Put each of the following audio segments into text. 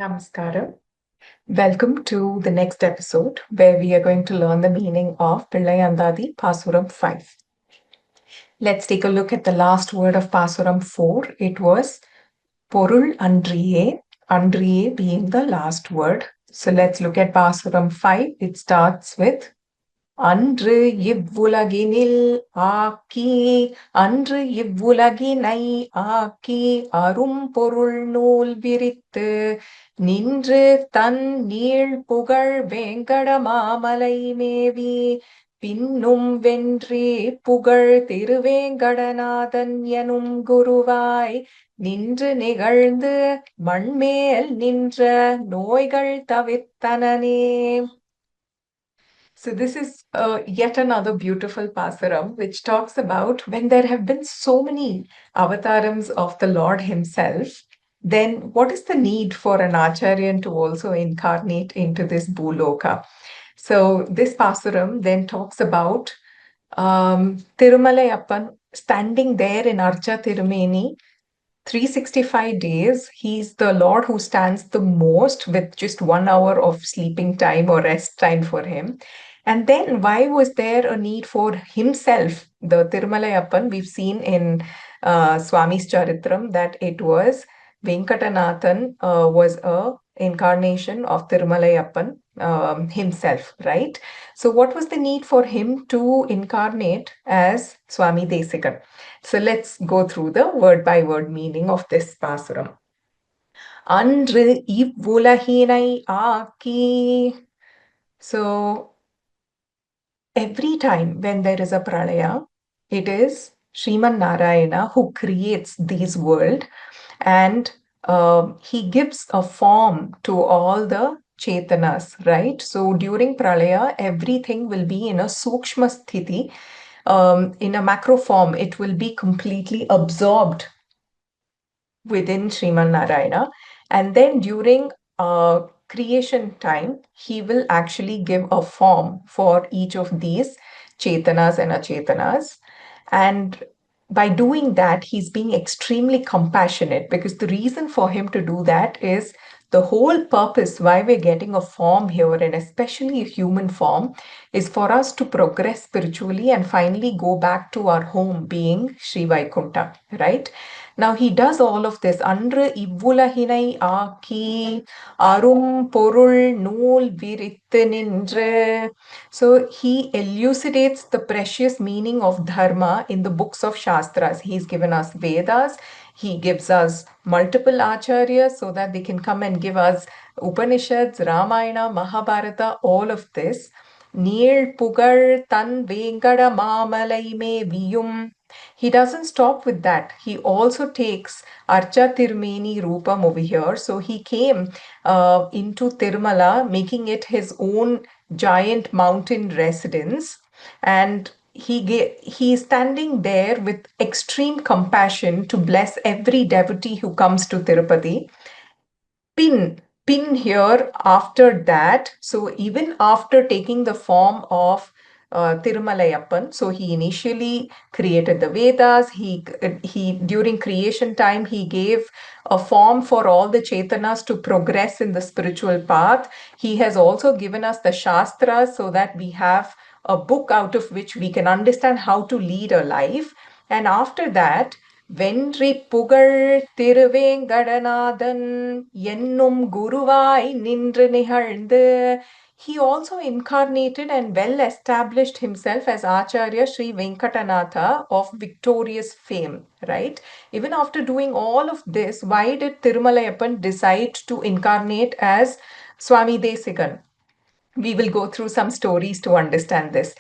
Namaskaram. Welcome to the next episode where we are going to learn the meaning of Pillaiandadi Pasuram 5. Let's take a look at the last word of Pasuram 4. It was Porul Andriye being the last word. So let's look at Pasuram 5. It starts with அன்று இவ்வுலகினில் ஆக்கி அன்று இவ்வுலகினை ஆக்கி அரும்பொருள் நூல் விரித்து நின்று தன் நீள் புகழ் வேங்கடமாமலை மேவி பின்னும் வென்றி புகழ் திருவேங்கடநாதன் எனும் குருவாய் நின்று நிகழ்ந்து மண்மேல் நின்ற நோய்கள் தவிர்த்தனனே. So this is yet another beautiful pasaram which talks about when there have been so many avatarams of the Lord himself, then what is the need for an Acharyan to also incarnate into this Bhuloka? So this pasaram then talks about Tirumalayappan standing there in Archa Tirumeni 365 days. He's the Lord who stands the most with just 1 hour of sleeping time or rest time for him. And then why was there a need for himself, the Tirumalayappan? We've seen in Swami's Charitram that it was Venkatanathan was a incarnation of Tirumalayappan himself, right? So what was the need for him to incarnate as Swami Desika? So let's go through the word by word meaning of this pasuram. அன்று இவ்வுலகினை ஆக்கி. So every time when there is a pralaya, it is Sriman Narayana who creates this world, and he gives a form to all the Chetanas, right? So during pralaya, everything will be in a sukshma sthiti. In a macro form, it will be completely absorbed within Sriman Narayana. And then during creation time, he will actually give a form for each of these Chetanas and Achetanas. And by doing that, he's being extremely compassionate, because the reason for him to do that is the whole purpose why we're getting a form here, and especially a human form, is for us to progress spiritually and finally go back to our home being Sri Vaikunta, right? Now he does all of this. Andru ivvulahinai aaki arum porul nool virittu nindru. So he elucidates the precious meaning of dharma in the books of Shastras. He's given us Vedas. He gives us multiple acharyas so that they can come and give us Upanishads, Ramayana, Mahabharata, all of this. Neer pugar tan venkada mamalai me viyum. He doesn't stop with that. He also takes Archa Tirumeni Rupam over here. So he came into Tirumala, making it his own giant mountain residence. And he is standing there with extreme compassion to bless every devotee who comes to Tirupati. Pin here after that. So even after taking the form of Tirumalayappan, so he initially created the Vedas. He during creation time he gave a form for all the Chetanas to progress in the spiritual path. He has also given us the Shastras so that we have a book out of which we can understand how to lead a life. And after that, வென்றி புகழ் திருவேங்கடநாதன் என்னும் குருவாய் நின்று நிகழ்ந்து. He also incarnated and well established himself as Acharya Sri Venkatanatha of victorious fame, right? Even after doing all of this, why did Tirumalayappan decide to incarnate as Swami Desikan? We will go through some stories to understand this.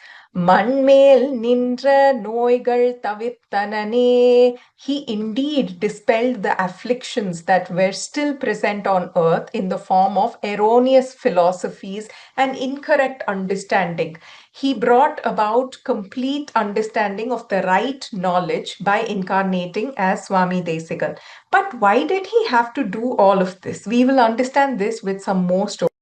Manmel nindra noigal tavittanane. He indeed dispelled the afflictions that were still present on earth in the form of erroneous philosophies and incorrect understanding. He brought about complete understanding of the right knowledge by incarnating as Swami Desikan. But why did he have to do all of this? We will understand this with some more stories.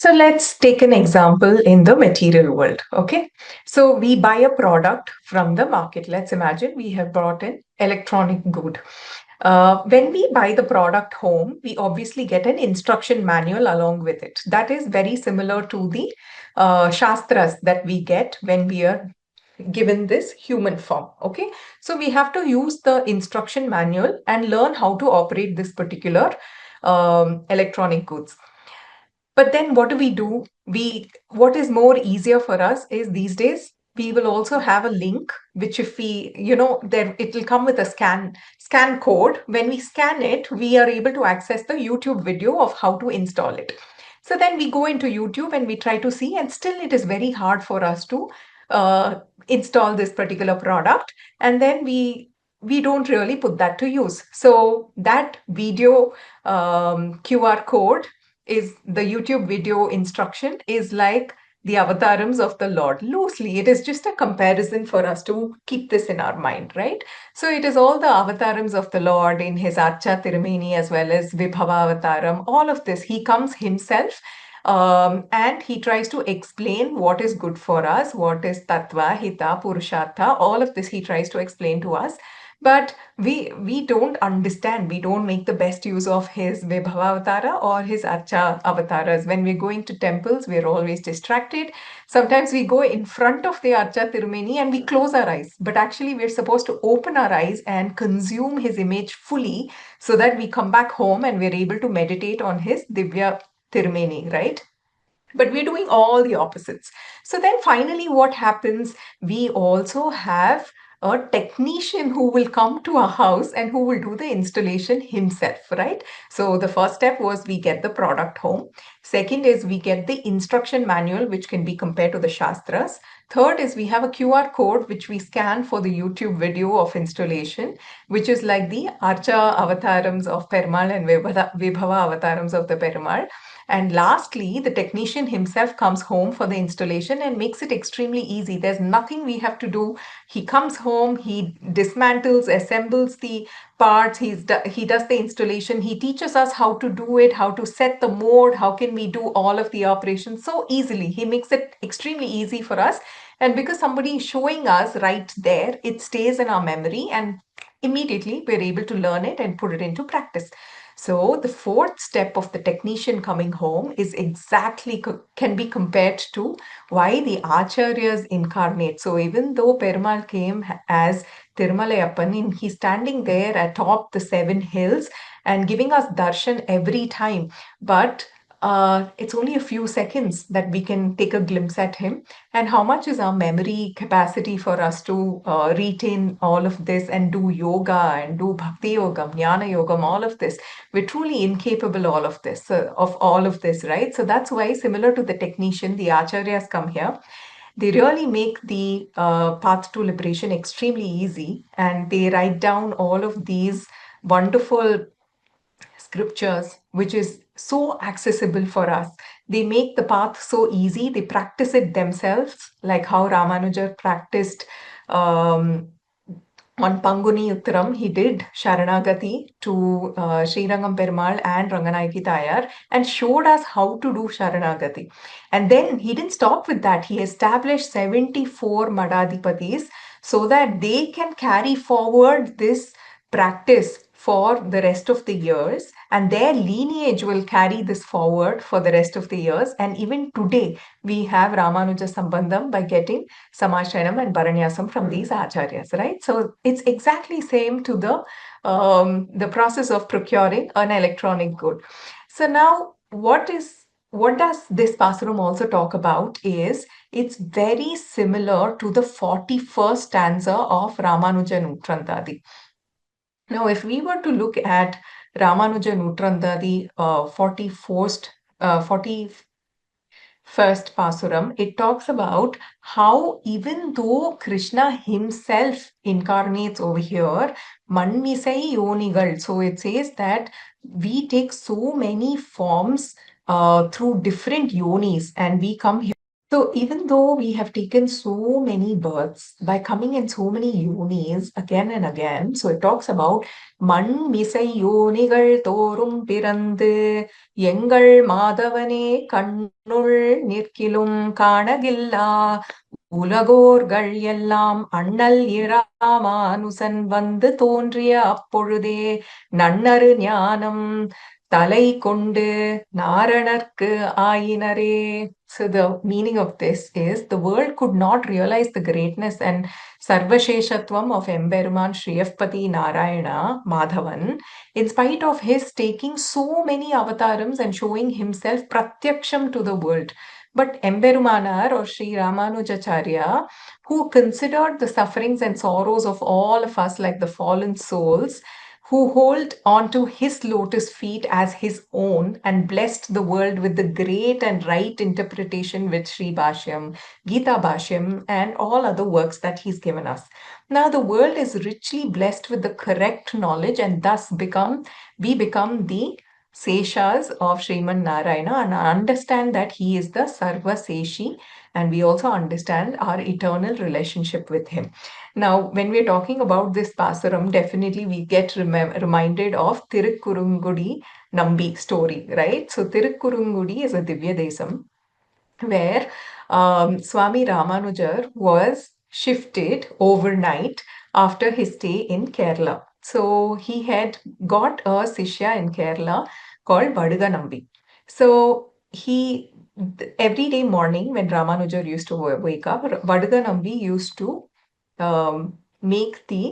So let's take an example in the material world, okay? So we buy a product from the market. Let's imagine we have bought an electronic good. When we buy the product home, we obviously get an instruction manual along with it. That is very similar to the Shastras that we get when we are given this human form. Okay, so we have to use the instruction manual and learn how to operate this particular electronic goods. But then what do? What is more easier for us is these days we will also have a link, which if we, there it will come with a scan code. When we scan it, we are able to access the YouTube video of how to install it. So then we go into YouTube and we try to see, and still it is very hard for us to uh, install this particular product. And then we don't really put that to use. So that video QR code is the YouTube video instruction is like the avatarams of the Lord. Loosely, it is just a comparison for us to keep this in our mind, right? So it is all the avatarams of the Lord in his Archa Tirumeni as well as Vibhava Avataram. All of this, he comes himself and he tries to explain what is good for us, what is Tattva, Hita, Purushartha. All of this he tries to explain to us. But we don't understand, we don't make the best use of his Vibhava Avatara or his Archa avatars. When we're going to temples, we're always distracted. Sometimes we go in front of the Archa Tirumeni and we close our eyes. But actually, we're supposed to open our eyes and consume his image fully so that we come back home and we're able to meditate on his Divya Tirumeni, right? But we're doing all the opposites. So then finally, what happens? We also have a technician who will come to our house and who will do the installation himself, right? So the first step was we get the product home. Second is we get the instruction manual, which can be compared to the Shastras. Third is we have a QR code, which we scan for the YouTube video of installation, which is like the Archa avatarams of Perumal and Vibhava avatarams of the Perumal. And lastly, the technician himself comes home for the installation and makes it extremely easy. There's nothing we have to do. He comes home, he dismantles, assembles the parts, he does the installation, he teaches us how to do it, how to set the mode, how can we do all of the operations so easily. He makes it extremely easy for us. And because somebody is showing us right there, it stays in our memory and immediately we're able to learn it and put it into practice. So the fourth step of the technician coming home is exactly can be compared to why the Acharyas incarnate. So even though Perumal came as Tirumalayappan, he's standing there atop the 7 hills and giving us darshan every time. But it's only a few seconds that we can take a glimpse at him. And how much is our memory capacity for us to retain all of this and do yoga and do bhakti yoga, jnana yoga, all of this? We're truly incapable of all of this, right? So that's why, similar to the technician, the acharyas come here. They really make the path to liberation extremely easy, and they write down all of these wonderful scriptures, which is so accessible for us. They make the path so easy. They practice it themselves, like how Ramanuja practiced on Panguni Uttaram. He did Sharanagati to Srirangam Perumal and Ranganayaki Tayar and showed us how to do Sharanagati. And then he didn't stop with that. He established 74 Madadipatis so that they can carry forward this practice for the rest of the years, and their lineage will carry this forward for the rest of the years. And even today, we have Ramanuja Sambandham by getting Samashranam and Paranyasam from these acharyas, right? So it's exactly same to the process of procuring an electronic good. So now, what does this Pasuram also talk about is it's very similar to the 41st stanza of Ramanuja Nutrandadi. Now, if we were to look at Ramanuja Nutrandadi 41st Pasuram, it talks about how even though Krishna himself incarnates over here, Manmisai Yonigal. So it says that we take so many forms through different yonis and we come here. So even though we have taken so many births by coming in so many yonis again and again, so it talks about Man misai yonigal thorum pirandu Yengal Madhavane Kannul Nirkilum Kanagilla உலகோர்கள் எல்லாம் அண்ணல் இராமானுசன் வந்து தோன்றிய அப்பொழுதே நன்னரு ஞானம் தலை கொண்டு நாரணர்க்கு ஆயினரே. So the meaning of this is the world could not realize the greatness and Sarvasheshatvam of Emberuman Shriyapati Narayana Madhavan in spite of his taking so many avatarams and showing himself pratyaksham to the world. But Emberumanar or Sri Ramanujacharya, who considered the sufferings and sorrows of all of us like the fallen souls, who hold on to his lotus feet as his own and blessed the world with the great and right interpretation with Sri Bhashyam, Gita Bhashyam, and all other works that he's given us. Now the world is richly blessed with the correct knowledge, and thus we become the Seshas of Sriman Narayana and understand that he is the Sarva Seshi, and we also understand our eternal relationship with him. Now, when we're talking about this Pasuram, definitely we get reminded of Tirukkurungudi Nambi story, right? So Tirukkurungudi is a Divya Desam where Swami Ramanujar was shifted overnight after his stay in Kerala. So he had got a Sishya in Kerala called Vaduga Nambi. So every day morning when Ramanujar used to wake up, Vaduga Nambi used to make the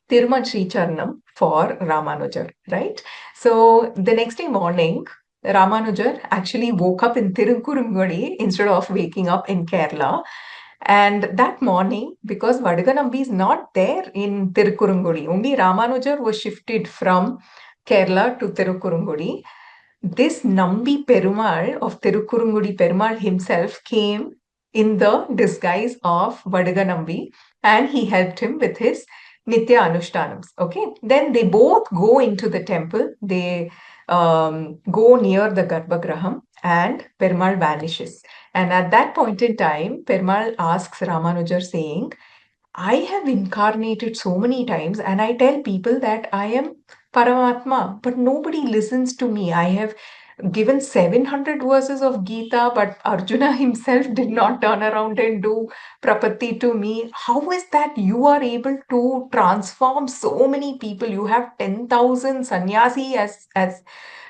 Tiruman Sri Charnam for Ramanujar, right? So the next day morning, Ramanujar actually woke up in Tirunkurungudi instead of waking up in Kerala. And that morning, because Vadaganambi is not there in Tirunkurungudi, only Ramanujar was shifted from Kerala to Tirunkurungudi. This Nambi Perumal of Tirunkurungudi Perumal himself came in the disguise of Vadaganambi and he helped him with his Nitya Anushtanams. Okay, then they both go into the temple. They go near the Garbhagraham and Perumal vanishes. And at that point in time, Perumal asks Ramanujar saying, I have incarnated so many times and I tell people that I am Paramatma, but nobody listens to me. I have given 700 verses of Gita, but Arjuna himself did not turn around and do prapatti to me. How is that you are able to transform so many people? You have 10,000 sannyasi as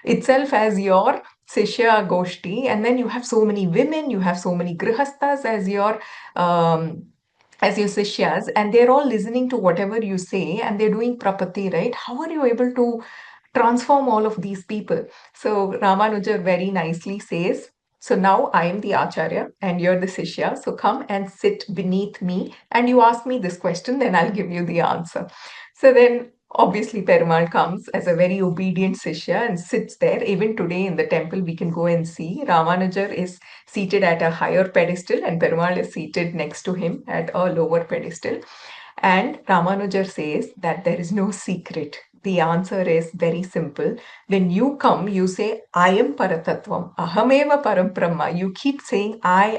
itself as your Sishya Goshti, and then you have so many women, you have so many grihasthas um, as your Sishyas, and they're all listening to whatever you say and they're doing prapatti, right? How are you able to transform all of these people? So Ramanujar very nicely says, so now I am the Acharya and you're the Sishya. So come and sit beneath me and you ask me this question, then I'll give you the answer. So then obviously Perumal comes as a very obedient Sishya and sits there. Even today in the temple, we can go and see Ramanujar is seated at a higher pedestal and Perumal is seated next to him at a lower pedestal. And Ramanujar says that there is no secret. The answer is very simple. When you come, you say, I am Paratattvam, Ahameva Param Brahma. You keep saying I,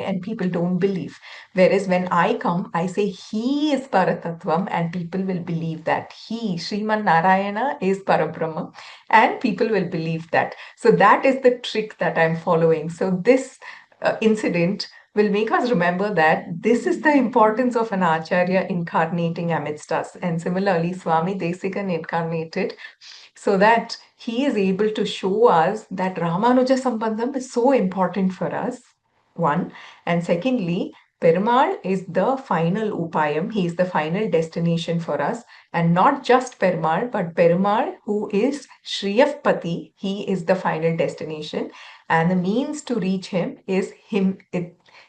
and people don't believe. Whereas when I come, I say He is Paratattvam, and people will believe that. He, Sriman Narayana, is Parabrahma, and people will believe that. So that is the trick that I'm following. So this incident will make us remember that this is the importance of an Acharya incarnating amidst us. And similarly, Swami Desika incarnated so that he is able to show us that Ramanuja Sambandham is so important for us, one. And secondly, Perumal is the final upayam. He is the final destination for us. And not just Perumal, but Perumal, who is Shriyapati, he is the final destination. And the means to reach him is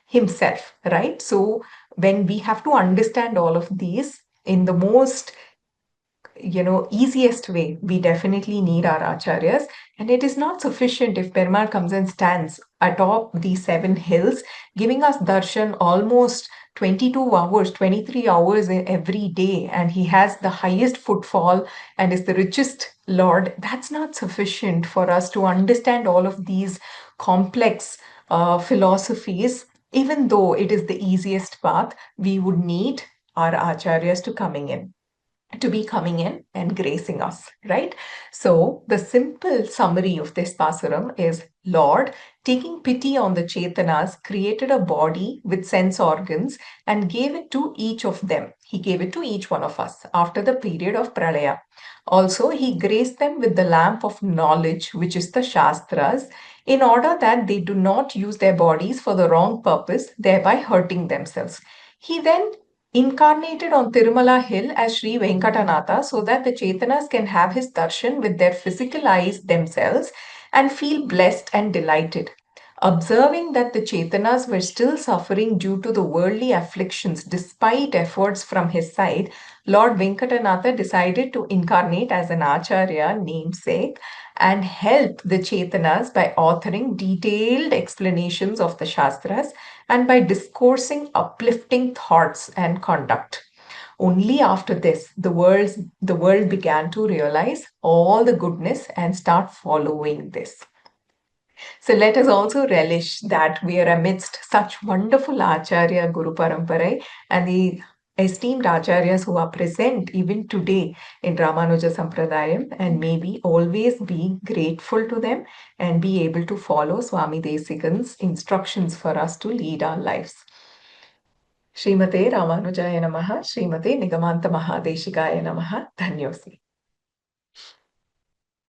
himself, right? So when we have to understand all of these in the most easiest way, we definitely need our acharyas. And it is not sufficient if Perumal comes and stands atop these 7 hills, giving us darshan almost 22 hours, 23 hours every day, and he has the highest footfall and is the richest Lord. That's not sufficient for us to understand all of these complex philosophies. Even though it is the easiest path, we would need our acharyas to coming in. to be coming in and gracing us, right? So the simple summary of this Pasuram is Lord, taking pity on the Chetanas, created a body with sense organs and gave it to each of them. He gave it to each one of us after the period of Pralaya. Also, he graced them with the lamp of knowledge, which is the Shastras, in order that they do not use their bodies for the wrong purpose, thereby hurting themselves. He then incarnated on Tirumala hill as Sri Venkatanatha so that the Chetanas can have his darshan with their physical eyes themselves and feel blessed and delighted. Observing that the Chetanas were still suffering due to the worldly afflictions despite efforts from his side, Lord Venkatanatha decided to incarnate as an Acharya namesake and help the Chetanas by authoring detailed explanations of the Shastras and by discoursing uplifting thoughts and conduct. Only after this, the world began to realize all the goodness and start following this. So let us also relish that we are amidst such wonderful Acharya Guru Paramparai and the esteemed Acharyas who are present even today in Ramanuja Sampradayam, and may we always be grateful to them and be able to follow Swami Desikan's instructions for us to lead our lives. Srimate Ramanujaya Namaha, Srimate Nigamanta Mahadeshikaya Namaha, Dhanyosi.